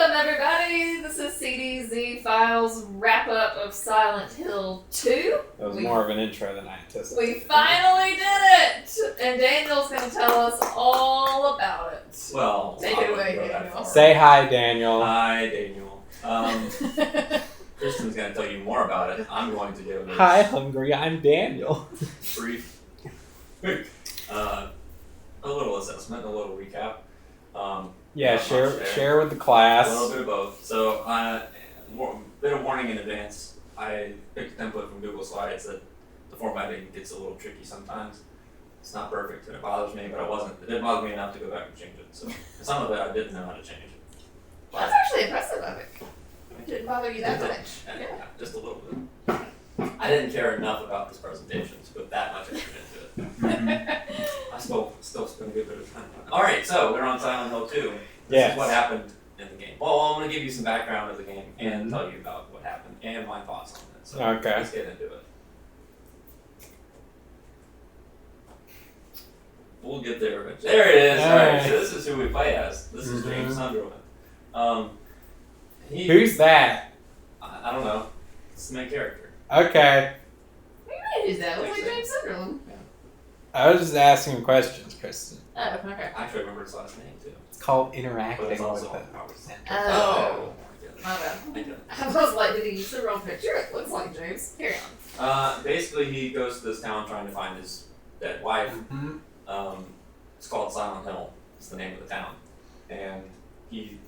Welcome, everybody. This is CDZ Files wrap-up of Silent Hill 2. That was more of an intro than I anticipated. We finally did it! And Daniel's going to tell us all about it. Well, take it away, Daniel. Say hi, Daniel. Hi, Daniel. Kristen's going to tell you more about it. I'm going to give it Hi, Hungry. I'm Daniel. brief, a little assessment, a little recap. Yeah, not share much there. share with the class. A little bit of both. So, bit of warning in advance. I picked a template from Google Slides that the formatting gets a little tricky sometimes. It's not perfect and it bothers me, but it didn't bother me enough to go back and change it. So some of it I didn't know how to change. That's actually impressive of it. It didn't bother you that much. Yeah, just a little bit. I didn't care enough about this presentation to put that much effort into it. I still spent a good bit of time on it. Alright, so we're on Silent Hill 2. This is what happened in the game. Well, I'm going to give you some background of the game and tell you about what happened and my thoughts on it. So Okay. let's get into it. We'll get there eventually. There it is! Alright, so this is who we play as. This is James Sunderland. Who's that? I don't know. It's the main character. Okay. What do you mean, is that? Looks like James Sunderland. I was just asking questions, Kristen. Oh, okay. I actually remember his last name too. It's called interacting But it's also with Howard it. Center. Oh. my My bad. goodness. I was like, did he use the wrong picture? It looks like James. Carry on. Basically, he goes to this town trying to find his dead wife. Mm-hmm. It's called Silent Hill. It's the name of the town, and he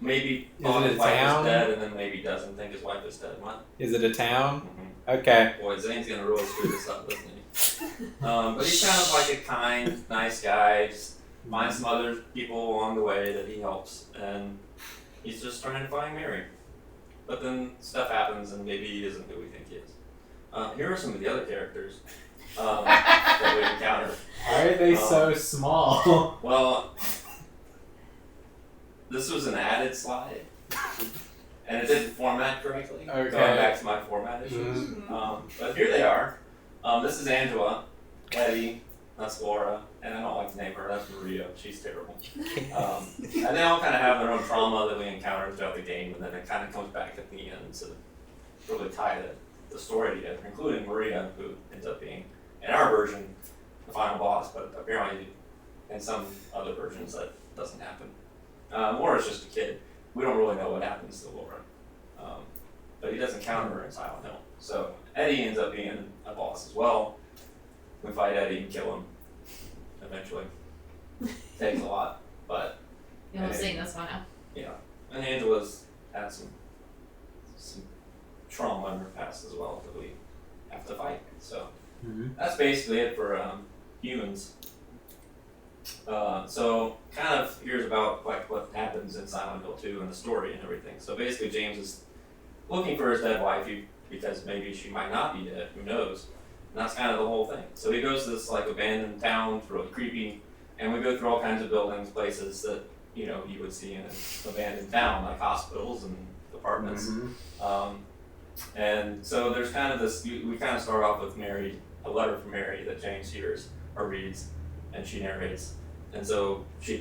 maybe thought his wife was dead, and then maybe doesn't think his wife is dead. What? Is it a town? Mm-hmm. Okay. Boy, Zane's gonna really screw this up, isn't he? But he's kind of like a kind, nice guy. Just finds some other people along the way that he helps, and he's just trying to find Mary. But then stuff happens, and maybe he isn't who we think he is. Here are some of the other characters that we encounter. Why are they so small? Well, this was an added slide, and it didn't format correctly. Okay. Going back to my format issues. But here they are. This is Angela, Letty, that's Laura, and I don't like to name her, that's Maria. She's terrible. And they all kind of have their own trauma that we encounter throughout the game, and then it kind of comes back at the end to really tie the story together, including Maria, who ends up being, in our version, the final boss, but apparently in some other versions that doesn't happen. Laura's just a kid. We don't really know what happens to Laura. But he does encounter her in Silent Hill. So Eddie ends up being a boss as well. We fight Eddie and kill him eventually. Takes a lot, but You haven't seen this one now. yeah. And Angela's had some trauma in her past as well that we have to fight. So that's basically it for humans. So kind of here's about like what happens in Silent Hill 2 and the story and everything. So basically James is looking for his dead wife because maybe she might not be dead, who knows. And that's kind of the whole thing. So he goes to this like abandoned town, it's really creepy, and we go through all kinds of buildings, places that, you know, you would see in an abandoned town, like hospitals and apartments. And so there's kind of this, we kind of start off with Mary, a letter from Mary that James hears or reads, and she narrates. And so we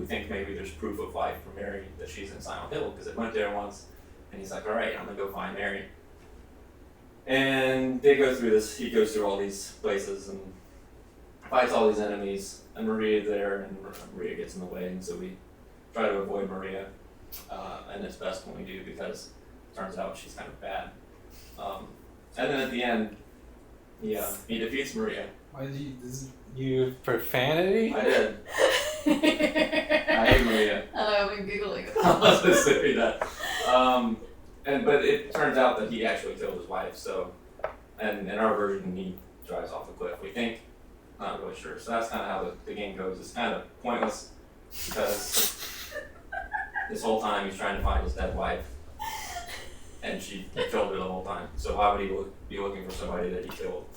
think maybe there's proof of life for Mary that she's in Silent Hill because it went there once, and he's like, all right, I'm gonna go find Mary. And they go through this, he goes through all these places and fights all these enemies, and Maria's there, and Maria gets in the way, and so we try to avoid Maria, and it's best when we do because it turns out she's kind of bad. And then at the end, he defeats Maria. Why did you profanity? I did. I hate Maria. I've been giggling. I was going to say that. But it turns out that he actually killed his wife, so, and in our version, he drives off a cliff. We think, not really sure. So that's kind of how the game goes. It's kind of pointless because this whole time he's trying to find his dead wife, and he killed her the whole time. So why would he be looking for somebody that he killed?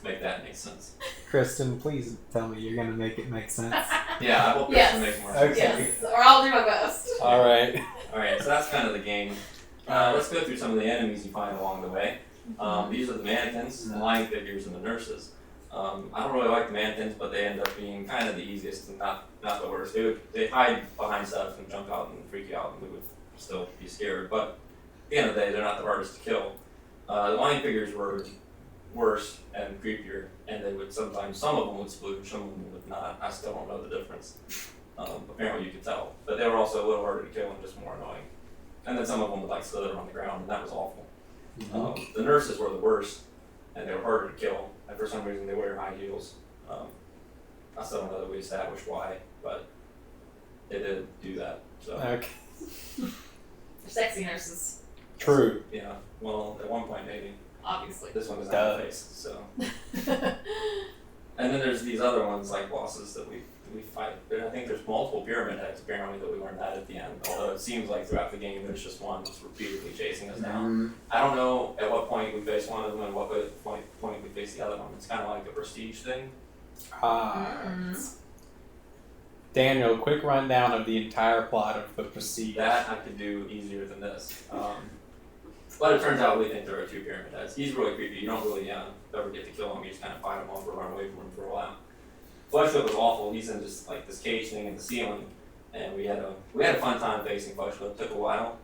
Make that make sense. Kristen, please tell me you're gonna make it make sense. Yeah, I hope this will make more sense. Okay. Yes, or I'll do my best. Alright. Alright, so that's kind of the game. Let's go through some of the enemies you find along the way. These are the mannequins, the lying figures, and the nurses. I don't really like the mannequins, but they end up being kind of the easiest and not the worst. They hide behind stuff and jump out and freak you out, and we would still be scared. But at the end of the day, they're not the hardest to kill. The lion figures were worse and creepier, and they would sometimes, some of them would splooge, some of them would not. I still don't know the difference. Apparently you could tell, but they were also a little harder to kill and just more annoying. And then some of them would like slither on the ground, and that was awful. The nurses were the worst, and they were harder to kill. And for some reason, they wear high heels. I still don't know that we established why, but they did do that. So Okay. They're sexy nurses, True. yeah, well, at one point maybe. obviously. This one doesn't have a face, so. And then there's these other ones like bosses that we fight. And I think there's multiple pyramid heads apparently that we learned that at the end. Although it seems like throughout the game there's just one that's repeatedly chasing us down. I don't know at what point we face one of them and what point we face the other one. It's kind of like a prestige thing. Daniel, quick rundown of the entire plot of the Prestige. That I could do easier than this. But it turns out we think there are two pyramid heads. He's really creepy. You don't really ever get to kill him. You just kind of fight him off or run away from him for a while. Fleshfoot was awful. He's in just like this cage thing in the ceiling, and we had a fun time facing Fleshfoot. It took a while,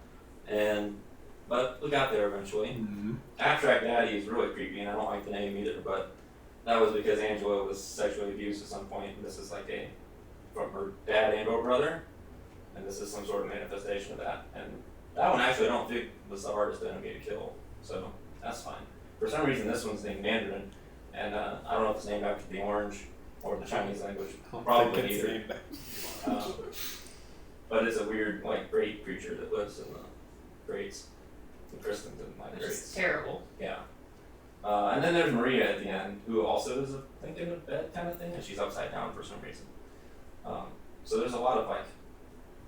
but we got there eventually. Abstract Daddy is really creepy, and I don't like the name either. But that was because Angela was sexually abused at some point, and this is like from her dad and/or brother, and this is some sort of manifestation of that. And that one actually I don't think was the hardest enemy to kill, so that's fine. For some reason, this one's named Mandarin, and I don't know if it's named after the orange or the Chinese language. Probably neither. But it's a weird, like, great creature that lives in the grates. The Christin didn't like Which is grates. terrible. Yeah. And then there's Maria at the end, who also is, I think, in a bed kind of thing, and she's upside down for some reason. So there's a lot of, like,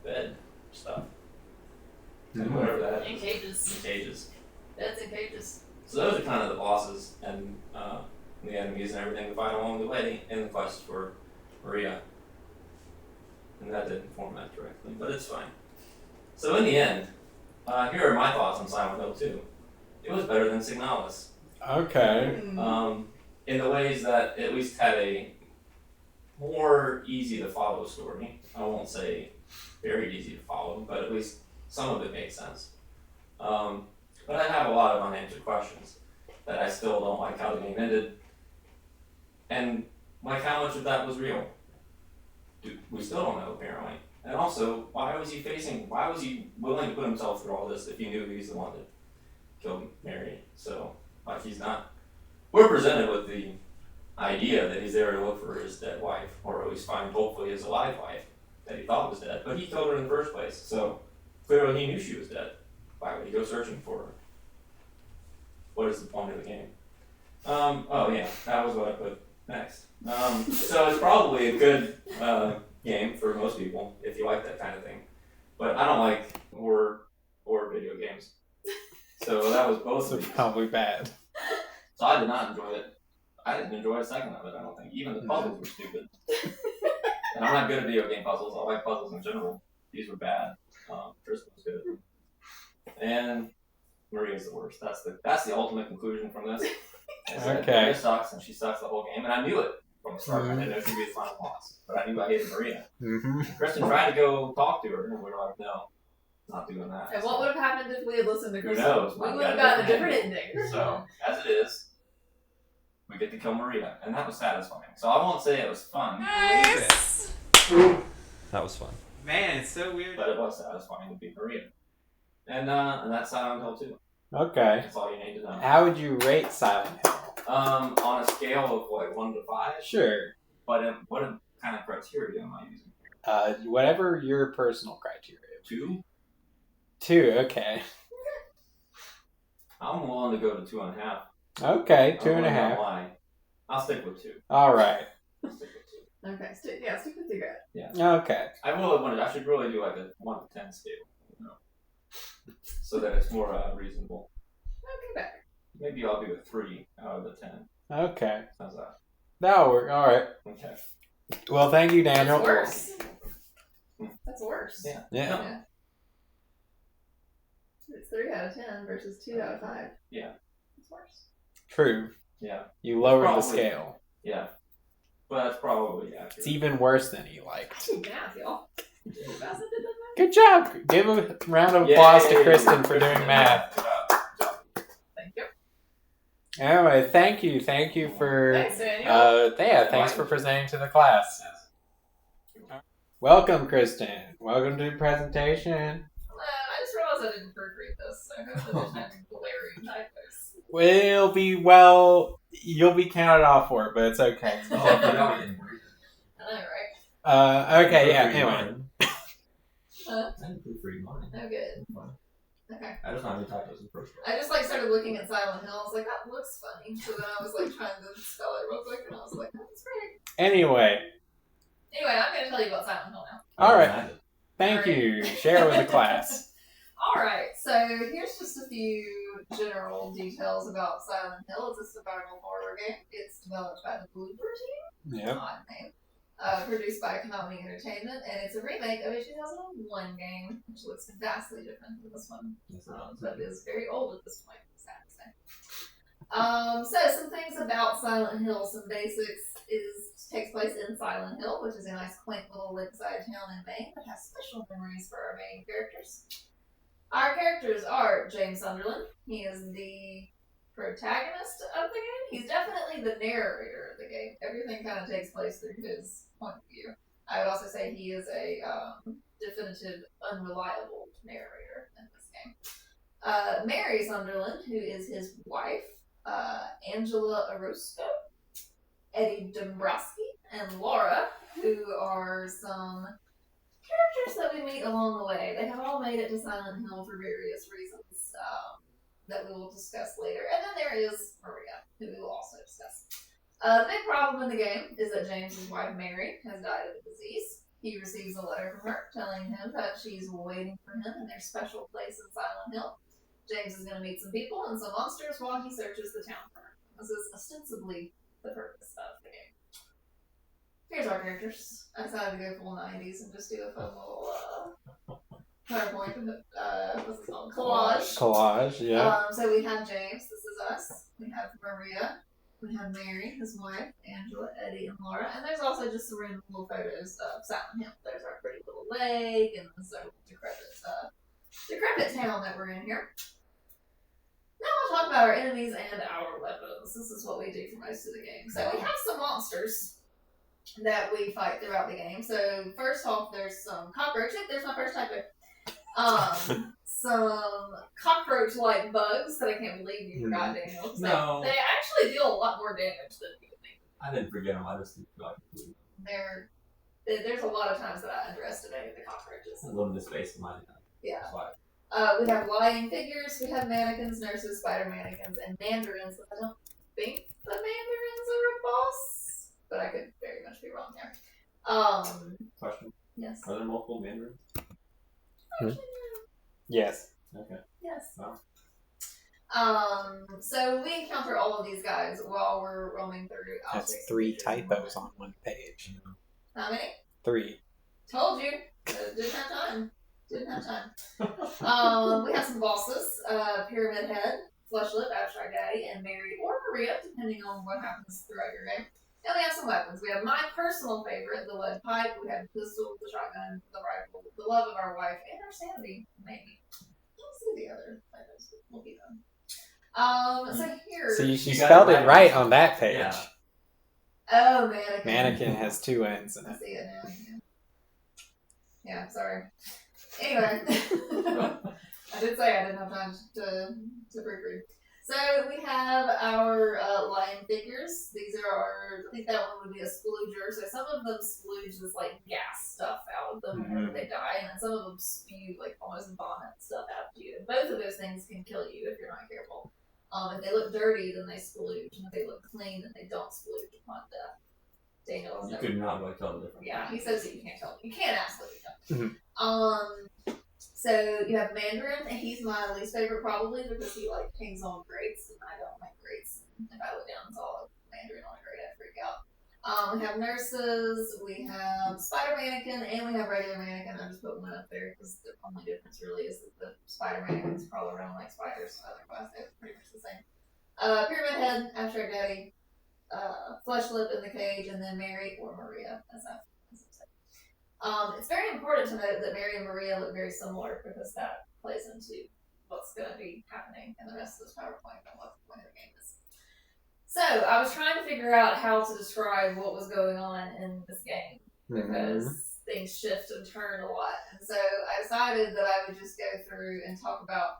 bed stuff. And whatever that In is. cages. In cages. Beds in cages. So those are kind of the bosses and the enemies and everything to fight along the way in the quest for Maria. And that didn't format correctly, but it's fine. So in the end, here are my thoughts on Silent Hill 2. It was better than Signalis. Okay. In the ways that it at least had a more easy to follow story. I won't say very easy to follow, but at least some of it made sense. But I have a lot of unanswered questions that I still don't like how the game ended. And like how much of that was real? We still don't know apparently. And also, why was he willing to put himself through all this if he knew he's the one that killed Mary? So, like he's not, we're presented with the idea that he's there to look for his dead wife, or at least find hopefully his alive wife that he thought was dead, but he killed her in the first place, so clearly he knew she was dead. Why would he go searching for her? What is the point of the game? Oh yeah, that was what I put next. So it's probably a good game for most people if you like that kind of thing. But I don't like horror video games. So that was both So of these. probably bad. So I did not enjoy it. I didn't enjoy a second of it, I don't think. Even the puzzles were stupid. And I'm not good at video game puzzles. I like puzzles in general. These were bad. Tristan was good at them. And Maria's the worst. That's the ultimate conclusion from this. Okay. Maria sucks, and she sucks the whole game. And I knew it from the start. I didn't know she'd be the final boss. But I knew I hated Maria. Kristen tried to go talk to her, and we were like, no, not doing that. And what would have happened if we had listened to Who Kristen? knows? We Might would have got gotten a different ending. So, as it is, we get to kill Maria, and that was satisfying. So I won't say it was fun, Nice. that was fun, Man, it's so weird. but it was satisfying to beat Maria. And that's Silent Hill 2. Okay. That's all you need to know. How would you rate Silent Hill? On a scale of like 1 to 5, Sure. but what kind of criteria am I using? Whatever your personal criteria. 2? 2, okay. I'm willing to go to 2.5. Okay, I 2.5. Why? I'll stick with 2. Alright. I'll stick with 2. Okay, stick with the good. Okay. I should really do like a 1 to 10 scale, so that it's more reasonable. Okay, back. Maybe I'll do a 3 out of the 10. Okay. How's that? That'll work. Alright. Okay. Well, thank you, Daniel. That's worse. That's worse. Yeah. Yeah. It's 3 out of 10 versus 2 out of 5. Yeah. It's worse. True. Yeah. You lowered the Probably. scale. Yeah. But that's probably accurate. It's even worse than he I liked. did math, y'all. Did you guys did that? Good job. Give a round of applause to Christin for doing math. Thank you. Anyway, thank you for Thanks, Daniel. thanks for presenting to the class. Welcome, Christin. Welcome to the presentation. I just realized I didn't proofread this, so hopefully there's no glaring typos. You'll be counted off for it, but it's okay. I know, right? Okay, yeah, anyway. I didn't proofread mine. Oh, good. Okay. I just don't have any typos in first. I just started looking at Silent Hill. I was like, that looks funny. So then I was trying to spell it real quick, and I was like, oh, that's great. Anyway, I'm going to tell you about Silent Hill now. Alright. Thank you. Share with the class. Alright, so here's just a few general details about Silent Hill. It's a survival horror game. It's developed by the Blooper Team. Yep. Odd name. Produced by Konami Entertainment, and it's a remake of a 2001 game, which looks vastly different than this one. But is very old at this point, sad to say. So some things about Silent Hill, some basics takes place in Silent Hill, which is a nice quaint little lakeside town in Maine that has special memories for our main characters. Our characters are James Sunderland. He is the protagonist of the game. He's definitely the narrator of the game. Everything kind of takes place through his point of view. I would also say he is a definitive, unreliable narrator in this game. Mary Sunderland, who is his wife, Angela Orozco, Eddie Dombrowski, and Laura, who are some characters that we meet along the way. They have all made it to Silent Hill for various reasons that we will discuss later. And then there is Maria, who we will also discuss. The big problem in the game is that James's wife Mary has died of a disease. He receives a letter from her telling him that she's waiting for him in their special place in Silent Hill. James is going to meet some people and some monsters while he searches the town for her. This is ostensibly the purpose of the game. Here's our characters. I decided to go full 90s and just do a fun little PowerPoint, what's it called? Collage, yeah. So we have James, this is us. We have Maria. We have Mary, his wife, Angela, Eddie, and Laura. And there's also just some random little photos of Silent Hill. There's our pretty little lake and this decrepit town that we're in here. Now we'll talk about our enemies and our weapons. This is what we do for most of the game. So we have some monsters that we fight throughout the game. So first off, there's some cockroach. There's my first typo. Some cockroach-like bugs that I can't believe you forgot, Daniel. No. They actually deal a lot more damage than you would think. I didn't forget them. I just feel like There's a lot of times that I underestimated the cockroaches. a little space in mine. Yeah. That's why. We have lying figures, we have mannequins, nurses, spider mannequins, and mandarins. I don't think the mandarins are a boss, but I could very much be wrong there. Question. Yes. Are there multiple mandarins? Yes. Okay. Yes. Wow. So we encounter all of these guys while we're roaming through. That's 3 typos on one page. How many? 3. Told you. Didn't have time. We have some bosses. Pyramid Head, Fleshlit, Abstract Daddy, and Mary or Maria, depending on what happens throughout your game. And we have some weapons. We have my personal favorite, the lead pipe. We have the pistol, the shotgun, the rifle, the love of our wife, and our sanity, maybe. Let's see the other items. We'll be done. So here. So you spelled it right on that page. Yeah. Oh, mannequin. Mannequin has 2 N's in I it. see it now. Yeah, sorry. Anyway, I did say I didn't have time to proofread. So we have our lion figures. These are our, I think that one would be a splooger. So some of them splooge this gas stuff out of them whenever they die, and then some of them spew almost vomit stuff out of you. And both of those things can kill you if you're not careful. If they look dirty, then they splooge, and if they look clean, then they don't splooge upon death. Daniel, You could not really tell the difference. yeah, he says that you can't tell. You can't absolutely tell. Mm-hmm. So you have Mandarin, and he's my least favorite probably because he hangs on grates, and I don't like grates. If I look down and saw a Mandarin on a grate, I'd freak out. We have nurses, we have spider mannequin, and we have regular mannequin. I just put one up there because the only difference really is that the spider mannequins crawl around like spiders. Otherwise, they're pretty much the same. Pyramid Head, Abstract Daddy, Fleshlip in the cage, and then Mary or Maria, as I say. It's very important to note that Mary and Maria look very similar because that plays into what's going to be happening in the rest of this PowerPoint and what the point of the game is. So, I was trying to figure out how to describe what was going on in this game because things shift and turn a lot. And so, I decided that I would just go through and talk about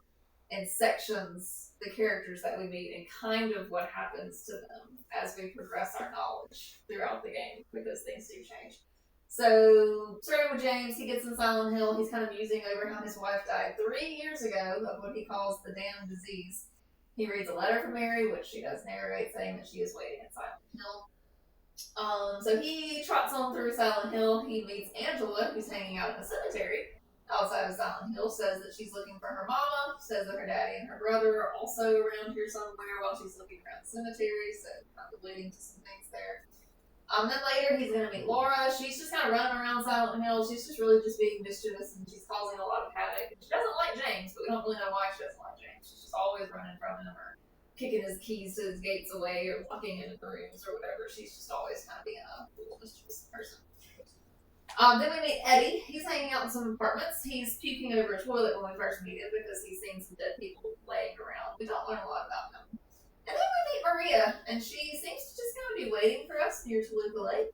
in sections the characters that we meet and kind of what happens to them as we progress our knowledge throughout the game because things do change. So, starting with James, he gets in Silent Hill. He's kind of musing over how his wife died 3 years ago of what he calls the damn disease. He reads a letter from Mary, which she does narrate, saying that she is waiting in Silent Hill. So he trots on through Silent Hill. He meets Angela, who's hanging out in the cemetery outside of Silent Hill, says that she's looking for her mama, says that her daddy and her brother are also around here somewhere while she's looking around the cemetery, so kind of leading to some things there. Then later he's going to meet Laura. She's just kind of running around Silent Hill. She's just really just being mischievous and she's causing a lot of havoc. She doesn't like James, but we don't really know why she doesn't like James. She's just always running from him or kicking his keys to his gates away or locking him in the rooms or whatever. She's just always kind of being a little mischievous person. Then we meet Eddie. He's hanging out in some apartments. He's puking over a toilet when we first meet him because he's seen some dead people laying around. We don't learn a lot about him. And then we meet Maria, and she seems to just kind of be waiting for us near Toluca Lake.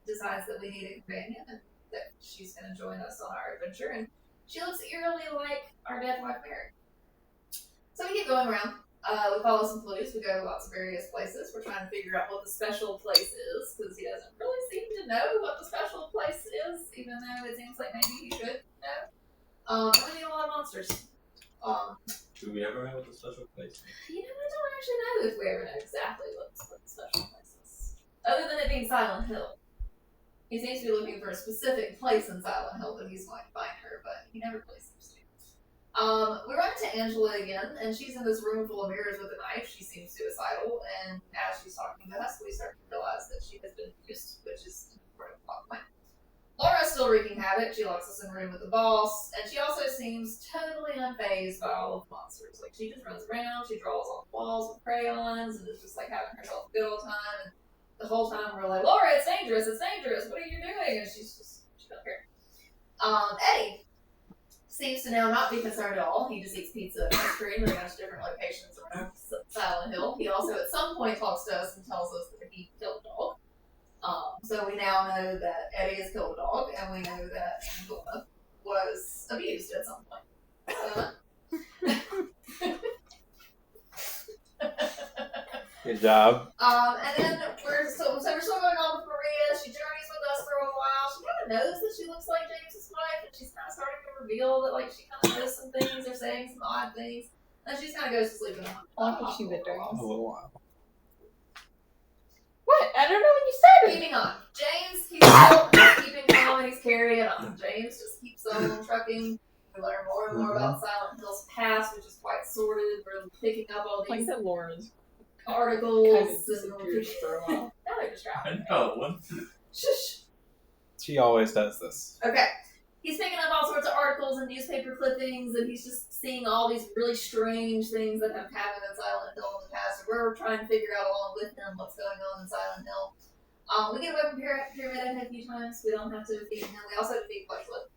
Decides that we need a companion and that she's going to join us on our adventure. And she looks eerily like our dead wife Mary. So we keep going around. We follow some clues. We go to lots of various places. We're trying to figure out what the special place is because he doesn't really seem to know what the special place is, even though it seems like maybe he should know. And we meet a lot of monsters. Do we ever know what the special place is? You know, I don't actually know if we ever know exactly what the special place is. Other than it being Silent Hill. He seems to be looking for a specific place in Silent Hill that he's going to find her, but he never really seems to. We run into Angela again, and she's in this room full of mirrors with a knife. She seems suicidal, and as she's talking to us, we start to realize that she has been abused, which is an important plot point. Laura's still wreaking havoc. She locks us in a room with the boss, and she also seems totally unfazed by all of the monsters. Like, she just runs around, she draws on the walls with crayons, and is just like having herself a good old time. And the whole time we're like, Laura, it's dangerous, what are you doing? And she don't care. Eddie seems to now not be concerned at all. He just eats pizza and ice cream in a bunch of different locations around Silent Hill. He also at some point talks to us and tells us that he killed a dog. So we now know that Eddie has killed a dog, and we know that Angela was abused at some point. Good job. And then we're still going on with Maria. She journeys with us for a while. She kind of knows that she looks like James's wife, and she's kind of starting to reveal that like she kind of knows some things or saying some odd things. And she kind of goes to sleep in the hospital. She's been doing A little while. What? I don't know when you started. Keeping on. James, he's keeping calm and he's carrying on. James just keeps on trucking. We learn more and more about Silent Hill's past, which is quite sordid. We're picking up all these Like that Lauren's articles kind of and disappeared for a while. now they're distracted. I know. What? Shush. She always does this. Okay. He's picking up all sorts of articles and newspaper clippings, and he's just seeing all these really strange things that have happened in Silent Hill in the past. We're trying to figure out along with him what's going on in Silent Hill. We get away from Pyramid Head a few times. We don't have to defeat him. We also defeat Fleshlight.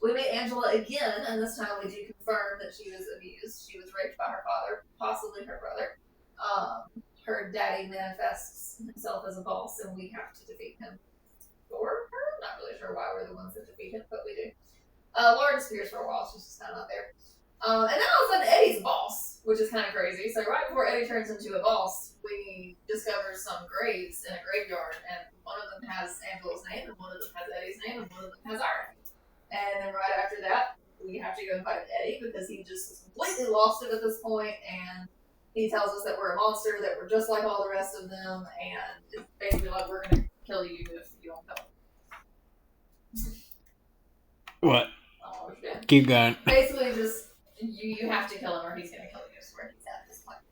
We meet Angela again, and this time we do confirm that she was abused. She was raped by her father, possibly her brother. Her daddy manifests himself as a boss, and we have to defeat him for her. Not really sure why we're the ones that defeat him, but we do. Laura disappears for a while. She's just kind of not there. And then all of a sudden, Eddie's a boss, which is kind of crazy. So right before Eddie turns into a boss, we discover some graves in a graveyard, and one of them has Angela's name, and one of them has Eddie's name, and one of them has our name. And then right after that, we have to go and fight Eddie because he just completely lost it at this point, and he tells us that we're a monster, that we're just like all the rest of them, and it's basically like we're going to kill you if you don't kill him. What? Oh, shit. Keep going. Basically, just you have to kill him or he's going to kill you. Is where he's at this point.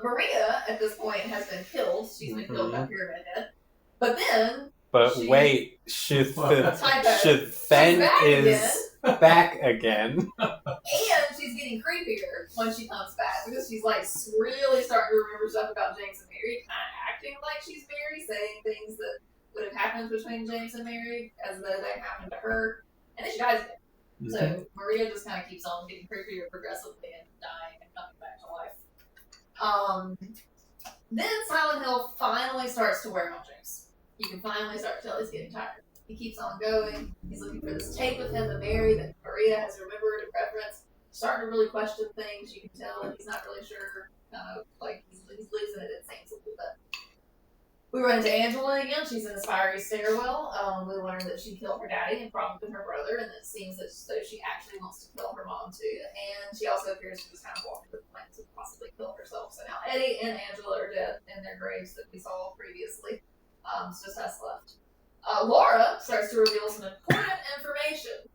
Maria, at this point, has been killed. She's been killed by Pyramid Head. But then... But wait, Shithen Typo. is back again. And she's getting creepier when she comes back because she's like really starting to remember stuff about James and Mary, kind of acting like she's Mary, saying things that would have happened between James and Mary as though they happened to her, and then she dies again. Mm-hmm. So Maria just kind of keeps on getting creepier progressively and dying and coming back to life. Then Silent Hill finally starts to wear on James. You can finally start to tell he's getting tired. He keeps on going. He's looking for this tape of him and Mary that Maria has remembered and referenced. Starting to really question things. You can tell that he's not really sure. Kind of like he's losing it seems a little bit. We run into Angela again. She's in the spiry stairwell. We learn that she killed her daddy and problems with her brother, and it seems as though she actually wants to kill her mom too. And she also appears to just kind of walk through the plan to possibly kill herself. So now Eddie and Angela are dead in their graves that we saw previously. It's just us left. Laura starts to reveal some important information.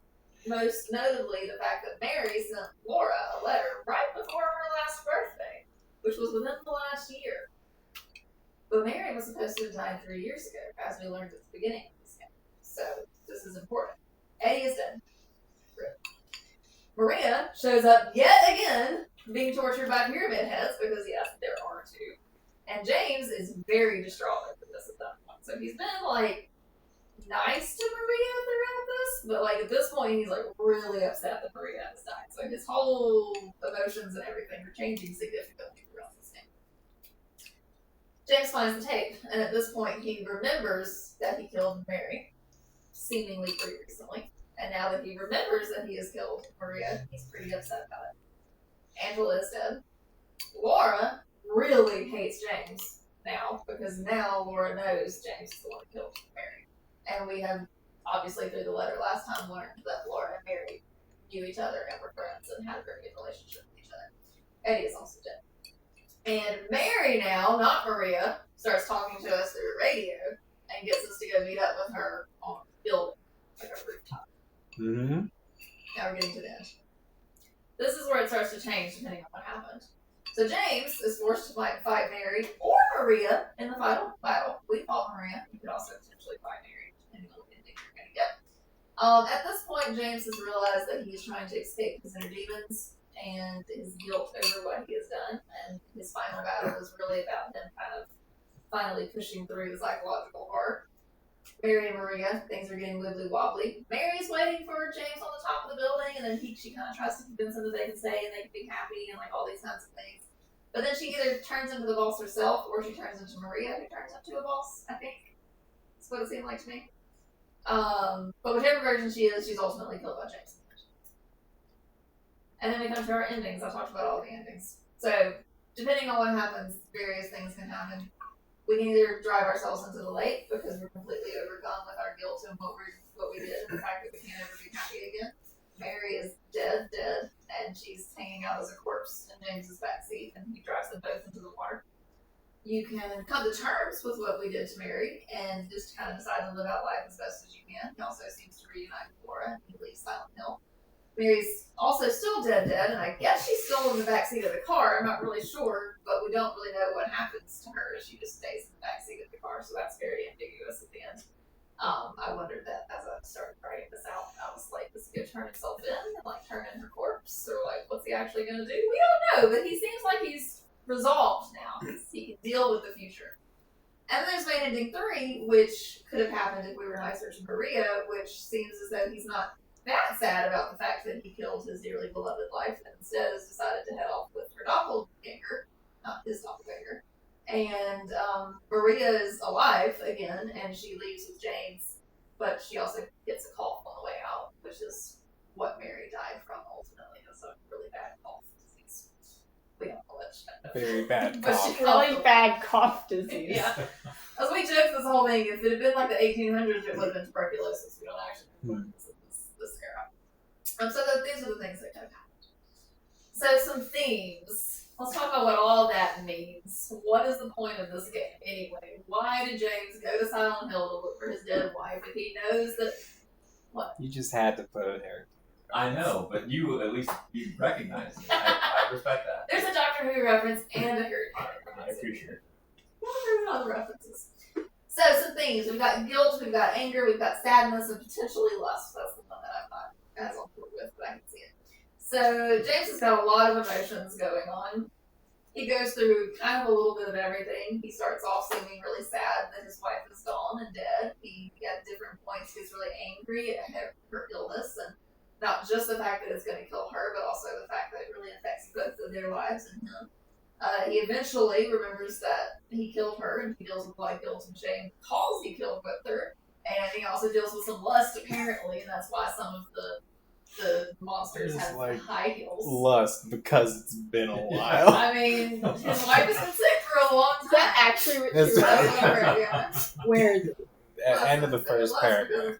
Most notably, the fact that Mary sent Laura a letter right before her last birthday, which was within the last year. But Mary was supposed to have died 3 years ago, as we learned at the beginning of this game. So, this is important. Eddie is dead. Maria shows up yet again, being tortured by pyramid heads, because yes, there are two. And James is very distraught over this at that point. So he's been, like, nice to Maria throughout this, but, like, at this point, he's, like, really upset that Maria has died. So his whole emotions and everything are changing significantly throughout this game. James finds the tape, and at this point, he remembers that he killed Mary, seemingly pretty recently. And now that he remembers that he has killed Maria, he's pretty upset about it. Angela is dead. Laura really hates James now, because now Laura knows James is the one who killed Mary. And we have, obviously through the letter last time, learned that Laura and Mary knew each other and were friends and had a very good relationship with each other. Eddie is also dead. And Mary now, not Maria, starts talking to us through the radio and gets us to go meet up with her on a building, like a rooftop. Mm-hmm. Now we're getting to the end. This is where it starts to change depending on what happened. So James is forced to fight Mary or Maria in the final battle. We fought Maria. You could also potentially fight Mary, depending on what ending you're going to get. At this point, James has realized that he's trying to escape his inner demons and his guilt over what he has done. And his final battle is really about him kind of finally pushing through the psychological horror. Mary and Maria, things are getting wibbly wobbly. Mary's waiting for James on the top of the building, and then she kind of tries to convince him that they can stay and they can be happy and like all these kinds of things. But then she either turns into the boss herself, or she turns into Maria, who turns into a boss, I think. That's what it seemed like to me. But whichever version she is, she's ultimately killed by James. And then we come to our endings. I talked about all the endings. So, depending on what happens, various things can happen. We can either drive ourselves into the lake because we're completely overcome with our guilt and what we did, and the fact that we can't ever be happy again. Mary is dead, and she's hanging out as a corpse in James's backseat, and he drives them both into the water. You can come to terms with what we did to Mary and just kind of decide to live out life as best as you can. He also seems to reunite with Laura, and he leaves Silent Hill. Mary's also still dead, and I guess she's still in the backseat of the car. I'm not really sure, but we don't really know what happens to her. She just stays in the backseat of the car, so that's very ambiguous at the end. I wondered that as I started writing this out. I was like, is he going to turn himself in and like turn in her corpse? Or like, what's he actually going to do? We don't know, but he seems like he's resolved now. He can deal with the future. And then there's Maine Ending 3, which could have happened if we were nicer to Maria, which seems as though he's not that sad about the fact that he killed his dearly beloved life and instead has decided to head off with her doppelganger, not his doppelganger. And Maria is alive again, and she leaves with James, but she also gets a cough on the way out, which is what Mary died from ultimately. It's a really bad cough disease. We don't know what she Very bad but cough. Really bad cough disease. Yeah. As we joked this whole thing, if it had been like the 1800s, it would have been tuberculosis. We don't actually know this era. So these are the things that could have happened. So some themes. Let's talk about what all that means. What is the point of this game anyway? Why did James go to Silent Hill to look for his dead wife if he knows that... What? You just had to put it there. I know, but you at least you recognize it. I respect that. There's a Doctor Who reference and a Harry Potter reference. I appreciate it. Well, there's other references. So some themes. We've got guilt, we've got anger, we've got sadness, and potentially lust. That's the one that I'm not as on board with, but I can see it. So James has got a lot of emotions going on. He goes through kind of a little bit of everything. He starts off seeming really sad that his wife is gone and dead. He at different points gets really angry at her illness, and not just the fact that it's going to kill her, but also the fact that it really affects both of their lives and him. He eventually remembers that he killed her, and he deals with like guilt and shame because he killed with her. And he also deals with some lust, apparently, and that's why some of the monsters have like high heels. Lust, because it's been a while. I mean, his wife has been sick for a long time. Is that actually what you That's yeah. Where is it? End of the first paragraph.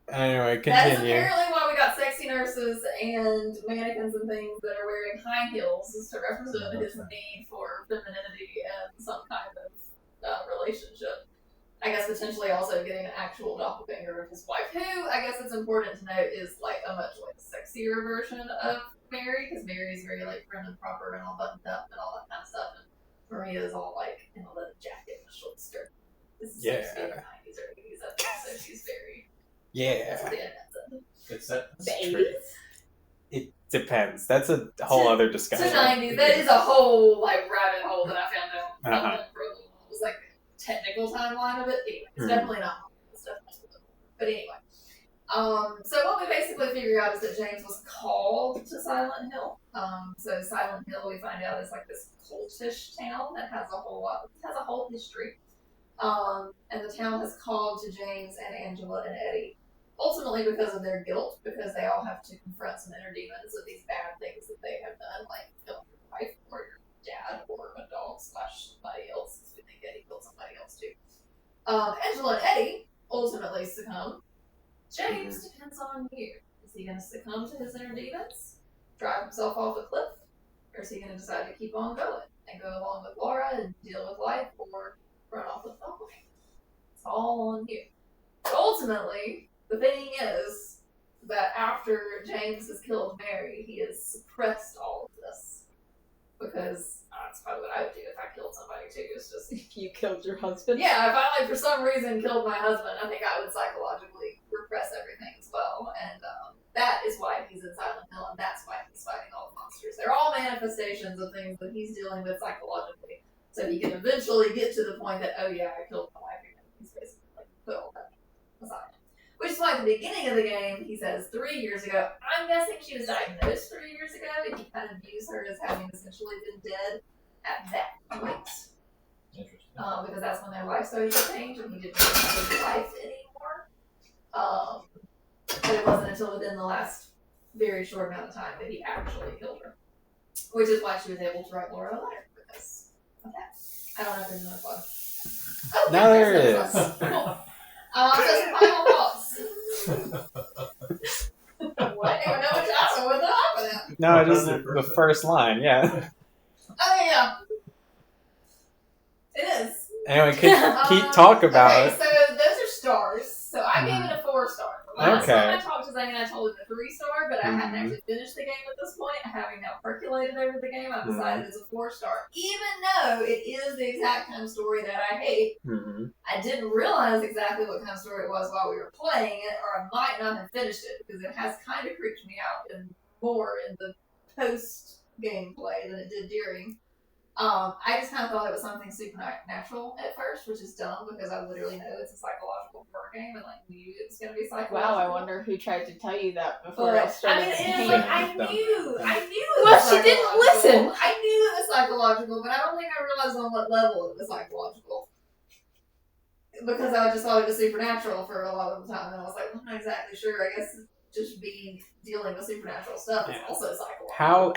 Anyway, That is continue. apparently why we got sexy nurses and mannequins and things that are wearing high heels, is to represent his need for femininity and some kind of relationship. I guess potentially also getting an actual doppelganger of his wife, who I guess it's important to note is like a much like sexier version of Mary, because Mary is very like prim and proper and all buttoned up and all that kind of stuff, and Maria is all like in a leather jacket and a short skirt. This is Yeah. supposed to be the 90s or 80s, I think, so she's very. Yeah. That's what the internet said. It's that. The 80s? It depends. That's a whole other To discussion. 90s, that is a whole like rabbit hole that I found out. For a little while. It was like technical timeline of it. Anyway, it's definitely not. It's definitely. But anyway, so what we basically figure out is that James was called to Silent Hill. So Silent Hill, we find out, is like this cultish town that has a whole history. And the town has called to James and Angela and Eddie, ultimately because of their guilt, because they all have to confront some inner demons of these bad things that they have done, like killing your wife or your dad or a dog / somebody else. We think Eddie killed somebody else too. Angela and Eddie ultimately succumb. James depends on you. Is he going to succumb to his inner demons, drive himself off a cliff, or is he going to decide to keep on going and go along with Laura and deal with life, or run off with Falcon? It's all on you. But ultimately, the thing is that after James has killed Mary, he has suppressed all of this. Because that's probably what I would do if I killed somebody too. It's just, If you killed your husband? yeah, if I like for some reason killed my husband, I think I would psychologically repress everything as well. And that is why he's in Silent Hill, and that's why he's fighting all the monsters. They're all manifestations of things that he's dealing with psychologically. So he can eventually get to the point that, oh yeah, I killed my wife again. He's basically like put all that aside. Which is why at the beginning of the game, he says 3 years ago. I'm guessing she was diagnosed 3 years ago, and he kind of views her as having essentially been dead at that point. Interesting. Because that's when their life started to change, and he didn't have his life anymore. But it wasn't until within the last very short amount of time that he actually killed her. Which is why she was able to write Laura a letter, because of that. I don't know if there's another plug. Oh, Now there it is. Cool. So some final thoughts. What? I don't know what happened. No, just the first line, yeah. Oh yeah. It is. Anyway, keep talk about okay, it. so those are stars. So I gave it a 4-star. The last time I talked to Zane, I told him a 3-star, but I hadn't actually finished the game at this point. Having now percolated over the game, I've decided it's a 4-star. Even though it is the exact kind of story that I hate, I didn't realize exactly what kind of story it was while we were playing it, or I might not have finished it, because it has kind of creeped me out more in the post-gameplay than it did during. I just kind of thought it was something supernatural at first, which is dumb because I literally know it's a psychological horror game and like knew it was going to be psychological. Wow, I wonder who tried to tell you that before I started. I mean, it is like, I knew it Well, was she didn't listen. I knew it was psychological, but I don't think I realized on what level it was psychological. Because I just thought it was supernatural for a lot of the time, and I was like, I'm not exactly sure. I guess just dealing with supernatural stuff is also psychological. How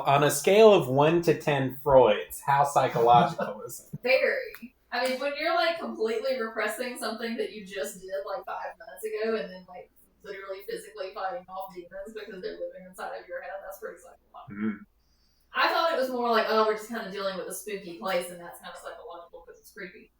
on a scale of 1 to 10 Freuds, how psychological is it? Very. I mean, when you're like completely repressing something that you just did like 5 minutes ago, and then like literally physically fighting off demons because they're living inside of your head, that's pretty psychological. I thought it was more like, oh, we're just kind of dealing with a spooky place, and that's kind of psychological because it's creepy.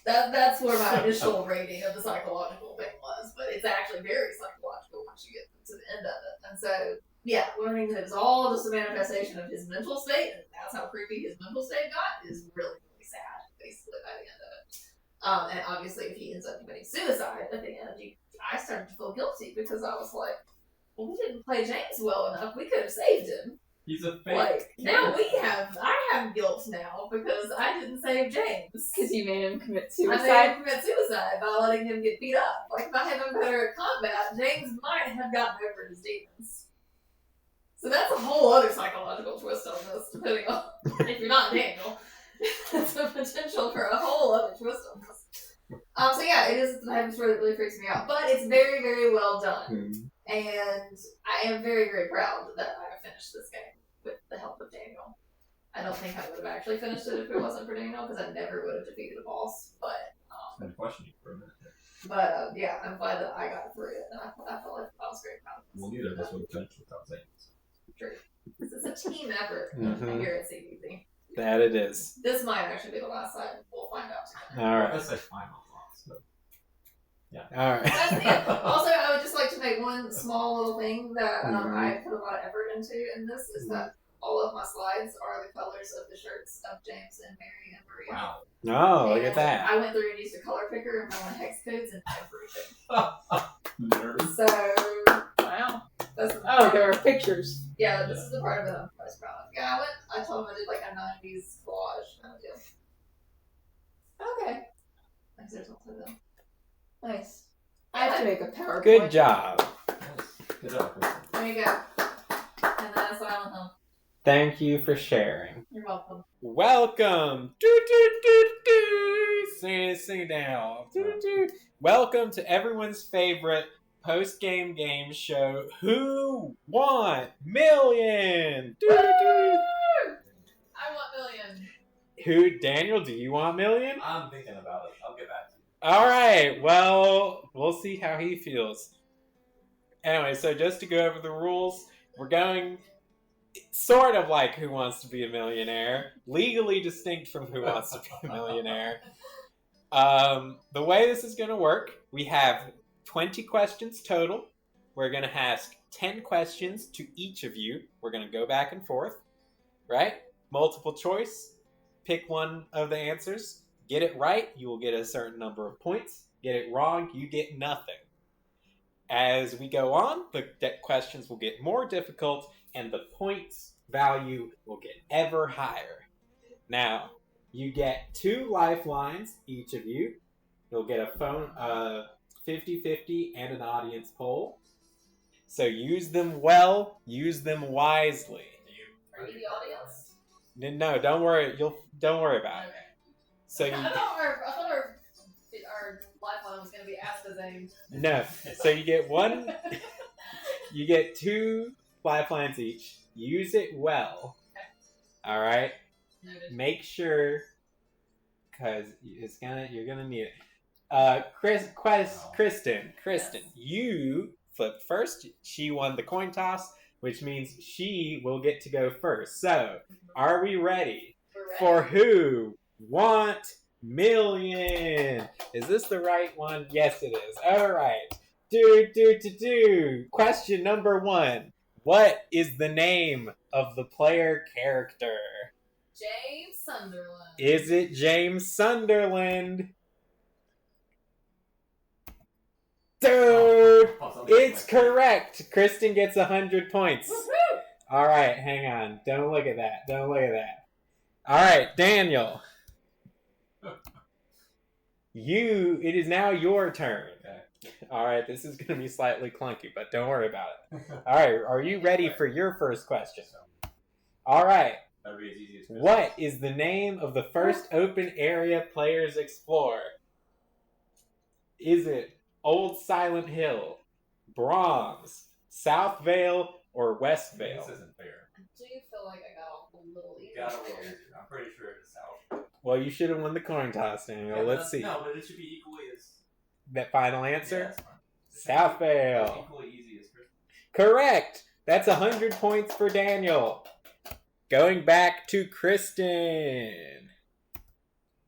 That's where my initial rating of the psychological thing was, but it's actually very psychological once you get to the end of it. And so, yeah, learning that it was all just a manifestation of his mental state, and that's how creepy his mental state got, is really, really sad, basically, by the end of it. And obviously, if he ends up committing suicide at the end, I started to feel guilty because I was like, well, we didn't play James well enough. We could have saved him. He's a fake. Like, now I have guilt now because I didn't save James. Because you made him commit I made suicide. him commit suicide by letting him get beat up. Like, if I had been better at combat, James might have gotten over his demons. So that's a whole other psychological twist on this, depending on if you're not Daniel. That's a potential for a whole other twist on this. So yeah, it is the type of story that really freaks me out. But it's very, very well done. And I am very, very proud that I finished this game with the help of Daniel. I don't think I would have actually finished it if it wasn't for Daniel, because I never would have defeated a boss. But I'm questioning you for a minute there. But yeah, I'm glad that I got through it, and I felt like I was very proud of Well, neither of us would have finished without saying this. True. This is a team effort Mhm. here at CDZ. That it is. This might actually be the last time. We'll find out together. All right. That's like final thoughts. But All right. That's it. Also, I would just like to make one small little thing that I put a lot of effort into in this is that all of my slides are the colors of the shirts of James and Mary and Maria. wow. Oh, look at And that. I went through and used a color picker and found hex codes and everything. Nerds. So, Wow. that's the Oh, there are pictures. yeah, this is the part of it I'm most proud of. Yeah, I told him I did like a 90s collage kind of deal. Okay. Thanks, there's also them. Nice. I have to make a PowerPoint. Good job. Good job, Kristen. There you go. And then a silent hum. Thank you for sharing. You're welcome. Welcome. Do do do do. Sing it down. Do do. Welcome to everyone's favorite post-game game show. Who want million? Do do. I want million. Who? Daniel? Do you want million? I'm thinking about it. I'll get back to you. All right. Well, we'll see how he feels. Anyway, so just to go over the rules, we're going sort of like Who Wants to Be a Millionaire, legally distinct from Who Wants to Be a Millionaire. The way this is going to work, we have 20 questions total. We're going to ask 10 questions to each of you. We're going to go back and forth, right? Multiple choice. Pick one of the answers. Get it right, you will get a certain number of points. Get it wrong, you get nothing. As we go on, the questions will get more difficult, and the points value will get ever higher. Now, you get 2 lifelines, each of you. You'll get a phone, 50-50, and an audience poll. So use them well, use them wisely. Are you the audience? No, don't worry. Don't worry about it. Okay. So I thought our lifeline was going to be asked as a... no. So you get one. You get 2 lifelines each. Use it well. All right. Make sure, cause you're gonna need it. Kristen, Yes. you flipped first. She won the coin toss, which means she will get to go first. So, are we ready We're ready. for Who Want Million? Is this the right one? Yes, it is. All right. Do. Question number 1. What is the name of the player character? James Sunderland. Is it James Sunderland? Dude, it's correct. Kristen gets 100 points. Woohoo! All right, hang on. Don't look at that. All right, Daniel. It is now your turn. All right, this is going to be slightly clunky, but don't worry about it. All right, are you ready for your first question? All right. That'd be as easy as Kristen. What is the name of the first open area players explore? Is it Old Silent Hill, Brahms, South Vale, or West Vale? This isn't fair. I do feel like I got off a little easier. Got a little easier. I'm pretty sure it's South. Well, you should have won the coin toss, Daniel. Yeah, Let's see. No, but it should be equally as. That final answer? Yeah, that's fine. South Vale. Equally easy as Kristen. Correct. That's 100 points for Daniel. Going back to Kristen.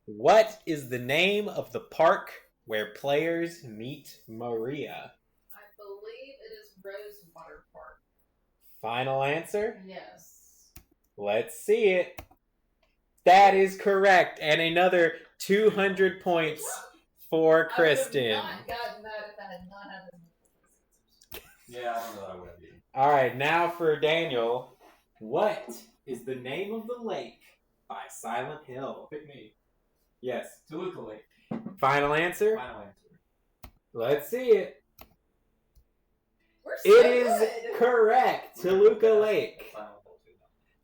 What is the name of the park where players meet Maria? I believe it is Rosewater Park. Final answer? Yes. Let's see it. That is correct. And another 200 points for Kristen. I would have not gotten that if I had not had Yeah, I don't know that I would have either. All right, now for Daniel. What is the name of the lake by Silent Hill? Pick me. Yes. Toluca Lake. Final answer? Final answer. Let's see it. We're so It is good. correct. Toluca Lake. Silent Hill too.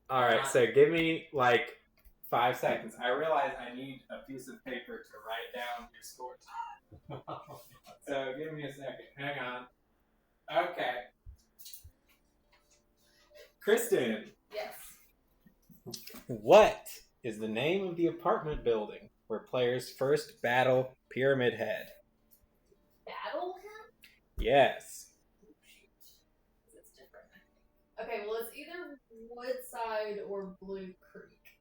All right, so give me like 5 seconds. I realize I need a piece of paper to write down your scores. So give me a second. Hang on. Okay. Kristen, Yes. what is the name of the apartment building where players first battle Pyramid Head? Battle him? Yes. It's different. Okay, well, it's either Woodside or Blue Creek.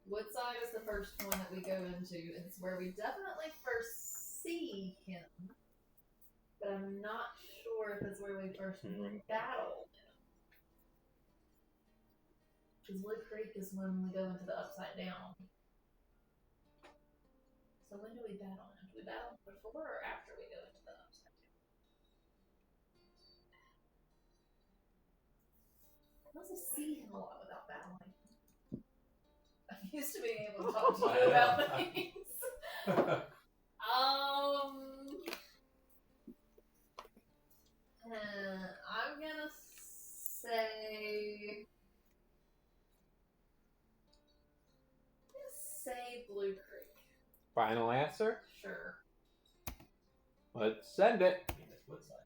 Woodside is the first one that we go into, and it's where we definitely first see him. But I'm not sure if it's where we first battle him. Because Blue Creek is when we go into the Upside Down. So when do we battle him? Do we battle him before or after we go into the Upside Down? I also see him a lot without battling. I'm used to being able to talk to you about things. I'm gonna say Blue Creek. Final answer? Sure. Let's send it. I mean, that's Woodside.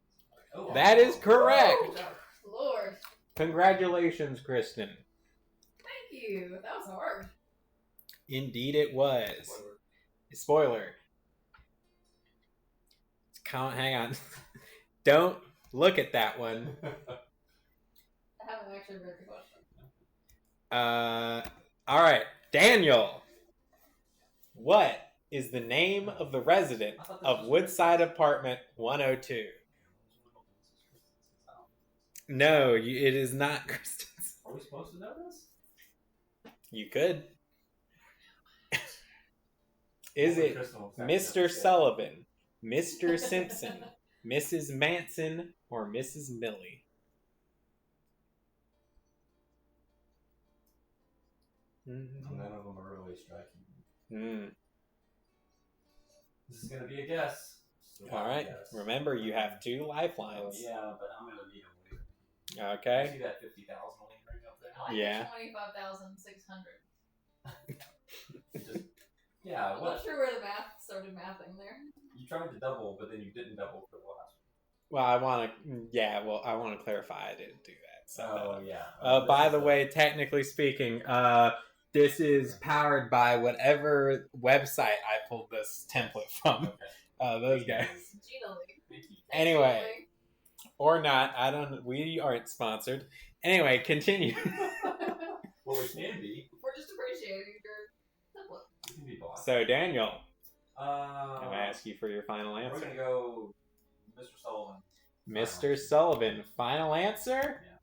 Oh, That is correct. Lord, Congratulations, Kristen. thank you. That was hard. Indeed it was. Spoiler. Hang on. Don't look at that one. I haven't actually read the question. All right. Daniel. What is the name of the resident of Woodside Apartment 102? No, it is not Kristen's. Are we supposed to know this? You could. Is it Mr. Sullivan, Mr. Simpson, Mrs. Manson, or Mrs. Millie? None of them are really striking. This is going to be a guess. All right. Remember, you have 2 lifelines. Yeah, but I'm going to need them later. Okay. You see that 50,000 lane ring up there? I like Yeah. 25,600. Yeah, I'm not sure where the math started mathing there. You tried to double, but then you didn't double for the last one. Well, I want to clarify I didn't do that. So, yeah. by the way, technically speaking, this is powered by whatever website I pulled this template from. Okay. Those guys. Gina Lee. Thank you. Anyway, or not. I don't. We aren't sponsored. Anyway, continue. Well, we can be. We're just appreciating your template. We can be bought. So, Daniel, I'm I'm gonna ask you for your final We're answer. going to go Mr. Sullivan. Mr. Sullivan, final answer? Yeah.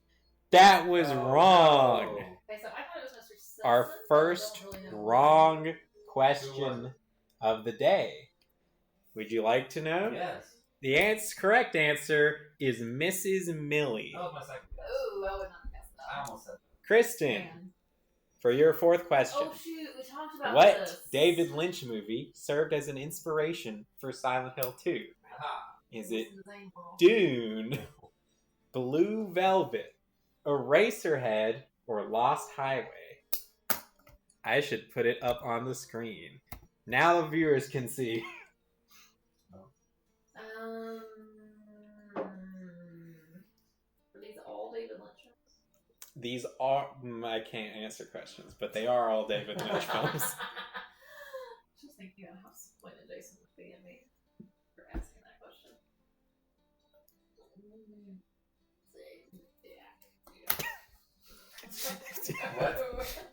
That was wrong. No. Okay, so I thought it was Mr. Simpson. Our but I first don't really know. wrong question of the day. Would you like to know? Yes. The correct answer is Mrs. Millie. That was my second guess. Oh, I would not have guessed I that. almost said that. Kristen, Man. for your 4th question. Oh shoot, we talked about What this. David Lynch movie served as an inspiration for Silent Hill 2? Aha. Is it This is April. Dune, Blue Velvet, Eraserhead, or Lost Highway? I should put it up on the screen. Now the viewers can see. Are these all David Lynch films? These are... I can't answer questions, but they are all David Lynch films. Just thinking about how disappointed Jason would be in me for asking that question.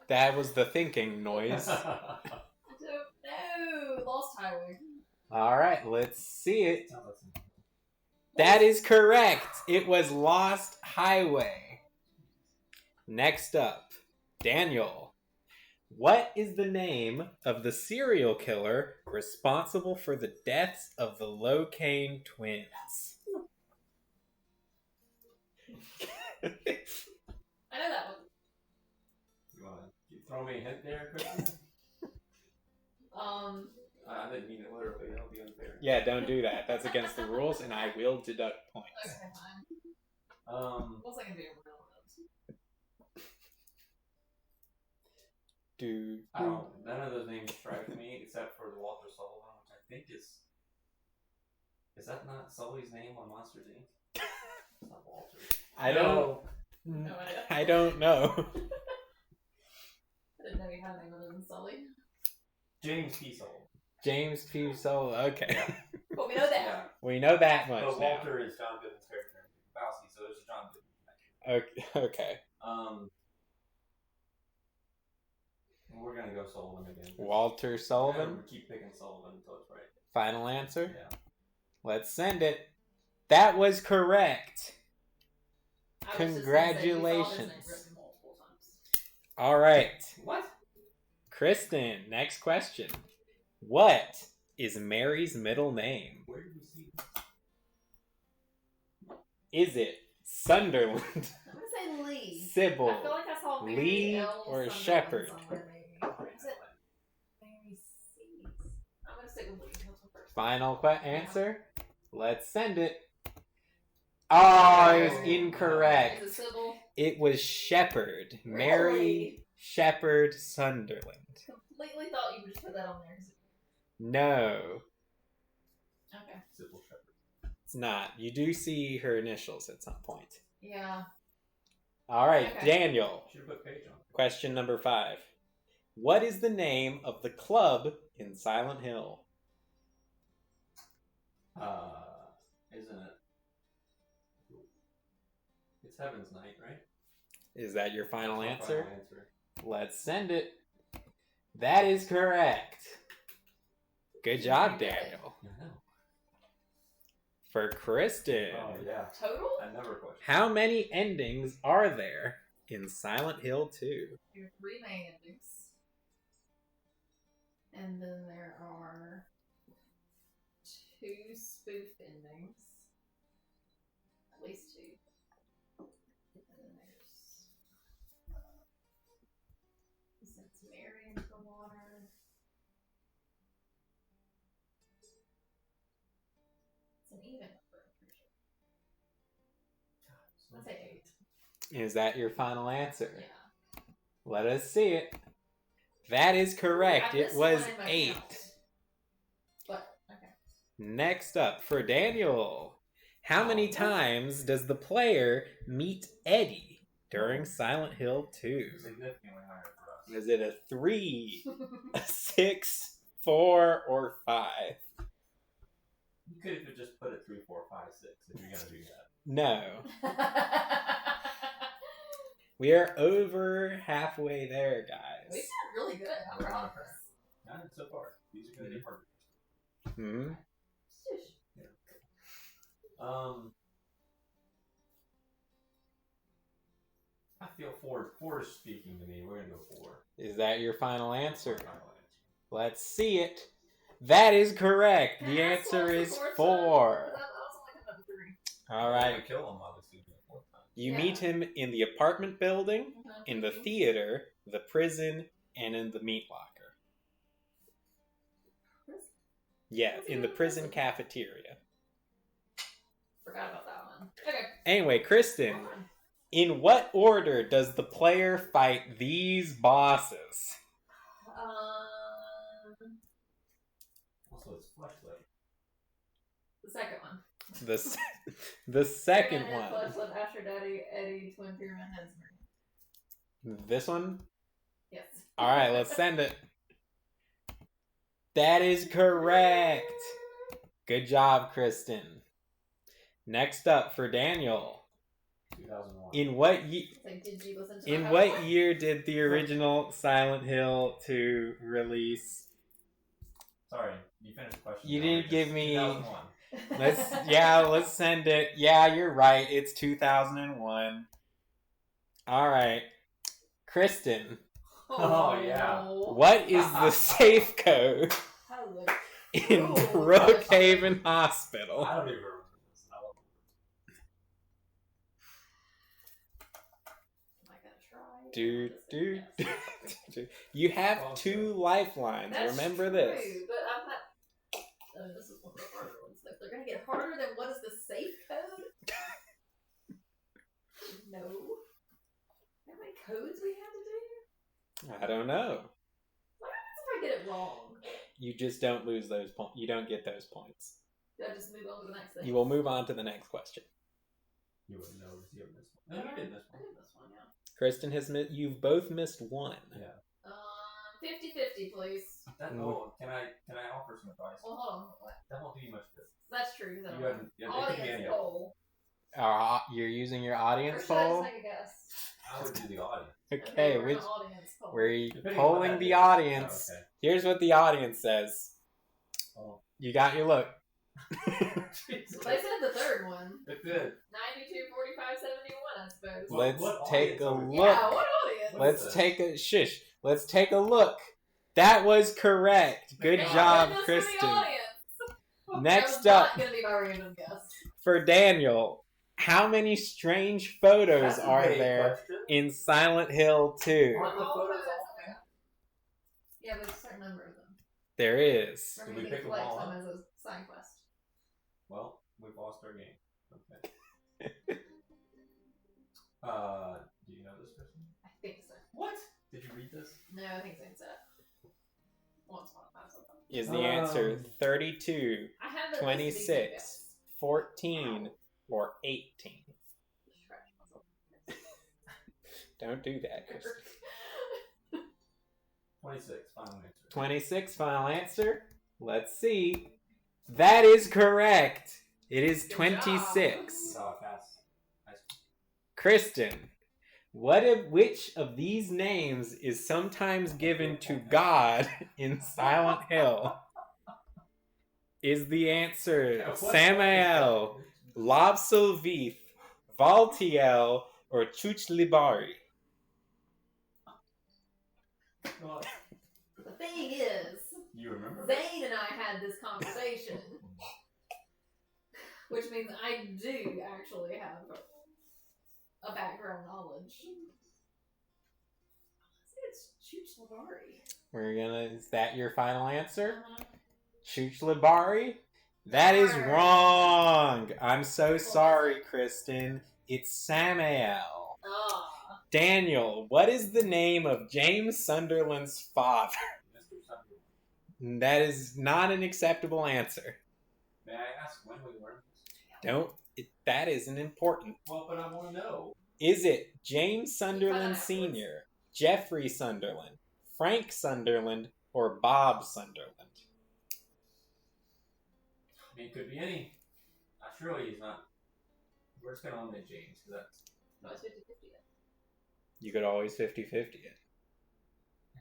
That was the thinking noise. I don't know. Lost Highway. Alright, let's see it. That is correct. It was Lost Highway. Next up, Daniel. What is the name of the serial killer responsible for the deaths of the Locane twins? I know that one. You want to throw me a hint there, Christin? I didn't mean it literally. That'll be unfair. Yeah, don't do that. That's against the rules, and I will deduct points. Okay, fine. What's I gonna do? None of those names strike me except for the Walter Sullivan, which I think is. Is that not Sully's name on Monsters Inc? It's not Walter. I don't. No idea. I don't know. I didn't know he had a name other than Sully. James P. Sullivan. James P. Solo. Okay. Yeah. But we know that. Yeah. We know that much But now. Walter is John Gooden's character in Bowsy, so there's a John Gooden connection. Okay. We're gonna go Sullivan again. Walter Sullivan. Keep picking Sullivan until it's right. Final answer? Yeah. Let's send it. That was correct. I was just gonna say, we saw his name Congratulations. written multiple times. All right. What? Kristen, next question. What is Mary's middle name? Where did we see this? Is it Sunderland, I'm gonna say Lee. Sybil, I feel like I saw Mary Lee, L. or Sunderland Shepherd? somewhere, maybe. Or is it Mary C's? I'm gonna stick with Lee. That's the first. Final answer? Let's send it. Oh, it was incorrect. Is it Sybil? It was Shepherd. Mary Really? Shepherd Sunderland. Completely thought you would just put that on there. No, Okay. Sybil Shepherd. it's not. You do see her initials at some point. Yeah. All right, Okay. Daniel. Should have put Paige on. Question number 5. What is the name of the club in Silent Hill? Isn't it? It's Heaven's Night, right? Is that your final That's my answer? final answer. Let's send it. That is correct. Good job, Daniel. I know. For Kristen, Oh yeah. Total? I never questioned. how many endings are there in Silent Hill 2? There are 3 main endings. And then there are 2 spoof endings. At least 2. And then there's he sends Mary into the water. It's an even number, I'm pretty sure. I'd say 8. Is that your final answer? Yeah. Let us see it. That is correct. I It missed was one in my 8. count. But, okay. Next up, for Daniel, how many times does the player meet Eddie during Silent Hill 2? Significantly higher for us. Is it a 3, a 6, 4, or 5? You could have just put it 3, 4, 5, 6 if you're gonna do that. No. We are over halfway there, guys. We did really good. I'm proud of us. Not so far. These are gonna be hard. Hmm? Yeah. I feel 4 is speaking to me. We're gonna go 4. Is that your final answer? Final answer. Let's see it. That is correct. The Yes, answer what was is the fourth 4. time? That was only another 3. All We're right. gonna kill him obviously for the 4th time. You Yeah. meet him in the apartment building, in the Mhm. theater, the prison, and in the meat locker. Yeah, in the prison cafeteria. Forgot about that one. Okay. Anyway, Kristen, Hold on. in what order does the player fight these bosses? Also, it's flashlight. The second one. The second Pyramid Head, one. Fleshlight, Asher Daddy, Eddie, Twin Pyramid Heads, Mary. This one? Yes. All right, let's send it. That is correct. Good job, Kristen. Next up for Daniel. 2001. In what year? Like, did you listen to In my what podcast? year did the original Silent Hill 2 release? Sorry, you finished the question. You now, didn't I give guess. me- 2001. Let's send it. Yeah, you're right. It's 2001. All right. Kristen, Oh, yeah. what is the safe code Hello. in Oh, Brookhaven Hospital? I don't even remember this. I love Do, Just do, guess. do. You have 2 lifelines. That's Remember true, this. But I'm not. This is one of the harder ones. Like, they're gonna get harder than what is the safe code? No. How many codes we had to do? I don't know. What happens if I get it wrong? You just don't lose those points. You don't get those points. Do I just move on to the next thing? You will move on to the next question. You wouldn't know if you missed one. No, you did miss I one. did this one, yeah. Kristen has you've both missed 1. Yeah. 50-50, please. Can I offer some advice? Well, hold on. What? That won't do you much good. That's true. Because You haven't. Yeah, it could be audience any poll. You're using your audience Or should I poll? just take a guess? I would do the audience. Okay, we're which an audience poll. we're Depending on what polling that the is. audience. Oh, okay. Here's what the audience says. Oh. You got your look. Jesus. They said the third one. It did. 92, 45, 71, I suppose. What Let's take a audience look. Yeah, what audience? Let's take a shush. Let's take a look. That was correct. Good Thank job, goodness for the Kristen. audience. Next that was up, not gonna be my random guess. for Daniel, how many strange photos That's a are vague there question. in Silent Hill 2? Aren't the All photos photos all are- Yeah, there's a certain number of them. There is. Remember, we you can pick them collect all them up? as a side quest. Well, we've lost our game. Okay. Do you know this person? I think so. What? Did you read this? No, I think so. Once upon a time, something. Is the answer 32, I have it 26, 14, or 18? Don't do that, Kristen. 26. Final answer. 26, final answer. Let's see. That is correct. It is Good 26. Oh, I passed. Nice. Kristen, which of these names is sometimes given to God in Silent Hill? Is the answer Samael, Lobsolvith, Valtiel, or Chuchlibari? Well, The thing is, you remember? Zane and I had this conversation, which means I do actually have a background knowledge. I think it's Chuchlibari. Is that your final answer? Uh-huh. Chuchlibari? That is Darn. wrong. I'm so sorry, Kristen. It's Samael. Ah. Daniel, what is the name of James Sunderland's father? Mr. Sunderland. That is not an acceptable answer. May I ask when we learned this? That isn't important. Well, but I want to know. Is it James Sunderland Fine. Sr., Jeffrey Sunderland, Frank Sunderland, or Bob Sunderland? I mean, it could be any. Surely he's not. We're just going to eliminate James, because that's. No, it's 50-50 then. You could always 50-50 it.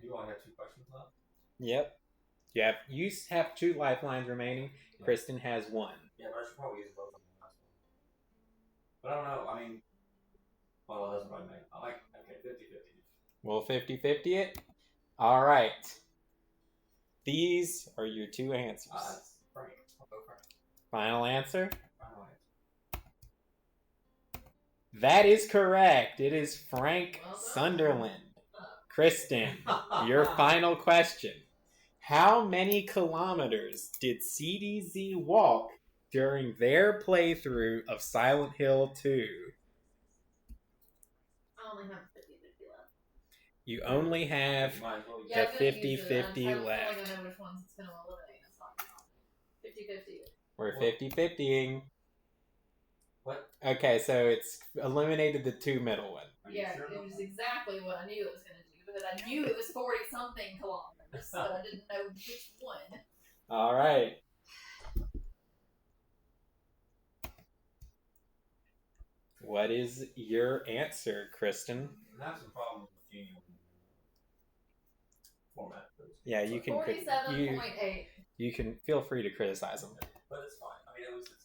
You only have 2 questions left? Yep. You have 2 lifelines remaining. Yeah. Kristen has 1. Yeah, but I should probably use both of them in the last one. But I don't know. I mean, well, it doesn't really matter. I like, okay, 50-50. We'll 50-50 it? Alright. These are your 2 answers. It's Frank. I'll go Frank. Final answer? Final answer. That is correct. It is Frank Well done. Sunderland. Kristen, your final question. How many kilometers did CDZ walk during their playthrough of Silent Hill 2? I only have 50-50 left. You only have Might as well use The I'm gonna use it. 50-50 I'm left. only gonna know which ones it's gonna eliminate. It's not 50-50. We're 50-50ing. What? Okay, so it's eliminated the 2 middle ones. Are you Yeah, sure it about was that? exactly what I knew it was gonna do because I knew it was 40-something kilometers, but I didn't know which one. Alright. What is your answer, Kristen? I have some problems with Genial format. for this. Yeah, you can 47.8. you can feel free to criticize them. But it's fine. I mean, at least it's.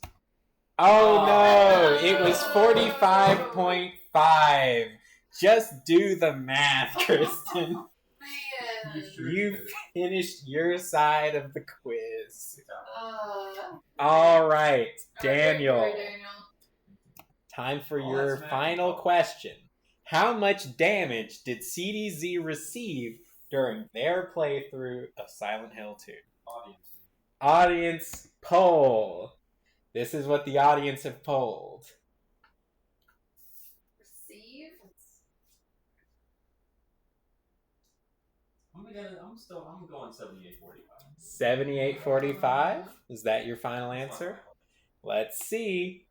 Oh no, Oh. it was 45.5. Just do the math, Kristen. Man. You finished your side of the quiz. Alright, Alright, Daniel. Daniel. Time for Oh, your that's math. final question. How much damage did CDZ receive during their playthrough of Silent Hill 2? Audience poll. This is what the audience have polled. Receive. I'm going 7845. 7845? Is that your final answer? Let's see.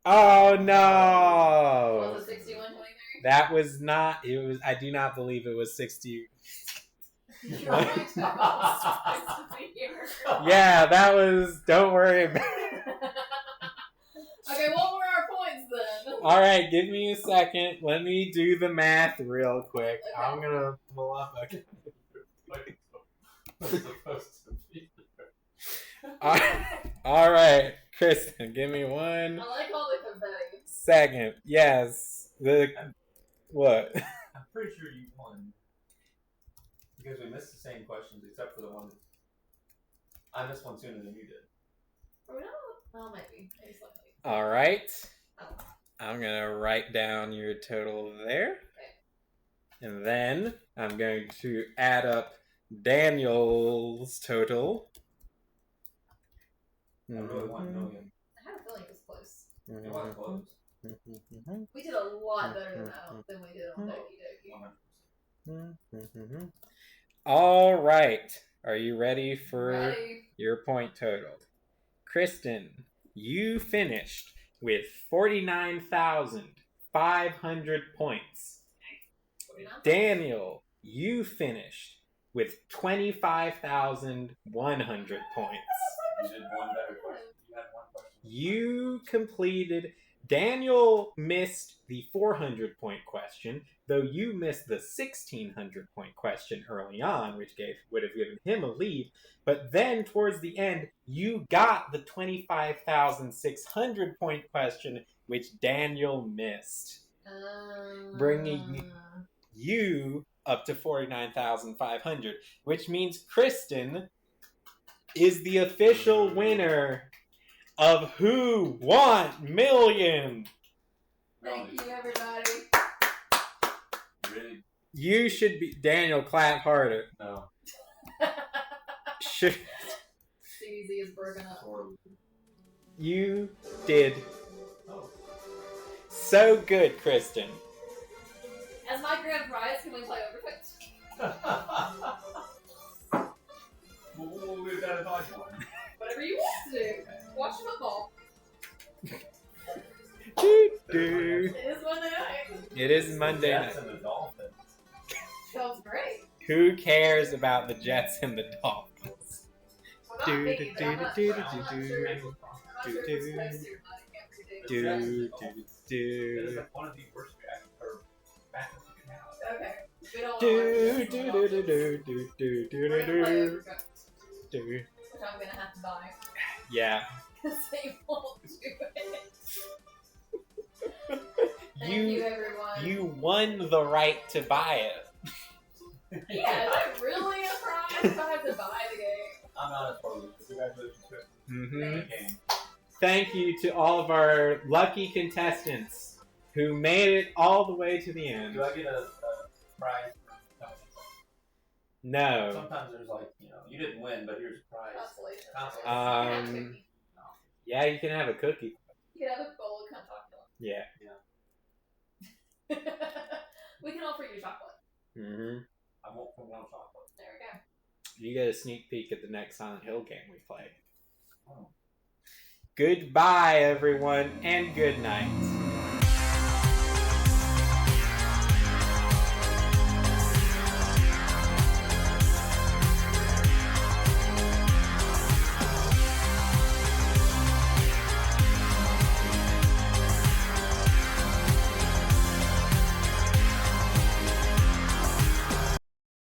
Oh no! Was it 6123? That was not. It was. I do not believe it was 60. You're going to here. Yeah, that was. Don't worry about it. Okay, what were our points then? All right, give me a second. Let me do the math real quick. Okay. I'm gonna pull up. Okay. All right, Kristen, give me one I like all the confetti. second. Yes. What? I'm pretty sure you won. Because we missed the same questions except for the one. I missed one sooner than you did. Or no? Well, maybe. Maybe slightly. All right. Oh. I'm gonna write down your total there. And then I'm going to add up Daniel's total. I really want million. I had a feeling it was close. It was close. We did a lot better than we did on Doki Doki. All right. Are you ready for Ready? your point total? Kristen, you finished with 49,500 points. 49? Daniel, you finished with 25,100 points. You did one better question. You had one question. You completed. Daniel missed the 400-point question, though you missed the 1,600-point question early on, which would have given him a lead. But then, towards the end, you got the 25,600-point question, which Daniel missed, bringing you up to 49,500, which means Kristen is the official winner of Who Want Million. Thank you, everybody. Really? You should be. Daniel, clap harder. No. Should, CDZ is broken up. you did Oh. so good, Kristen. As my grand prize, can we play Overcooked? We'll leave that as one. Whatever you want to do. Watch football. Do-do. It is Monday night. It is Monday Jets night. and the Dolphins. Sounds great. Who cares about the Jets and the Dolphins? I'm not Do, thinking, but I'm not do, sure. I'm not do, sure. do, I'm not sure if it's close to your money. Can't predict. Do, do, It is do. like one of the worst backgrounds you can have. Okay. We don't Do, want do, to do, do, do, do, do, do, We're gonna play do, Overcooked, do. which I'm gonna have to buy. Yeah. Because they won't do it. Thank you, everyone. You won the right to buy it. Yeah, is that really a prize if I have to buy the game? I'm not as far as congratulations, Chris. Mm-hmm. Great game. Thank you to all of our lucky contestants who made it all the way to the end. Do I get a prize for coming? No. Sometimes there's like, you didn't win, but here's a prize. Consolation. Consolation. Yeah, you can have a cookie. You can have a bowl of Kentucky. Yeah. We can offer you chocolate. Mm-hmm. I won't put one chocolate. There we go. You get a sneak peek at the next Silent Hill game we play. Oh. Goodbye, everyone, and good night.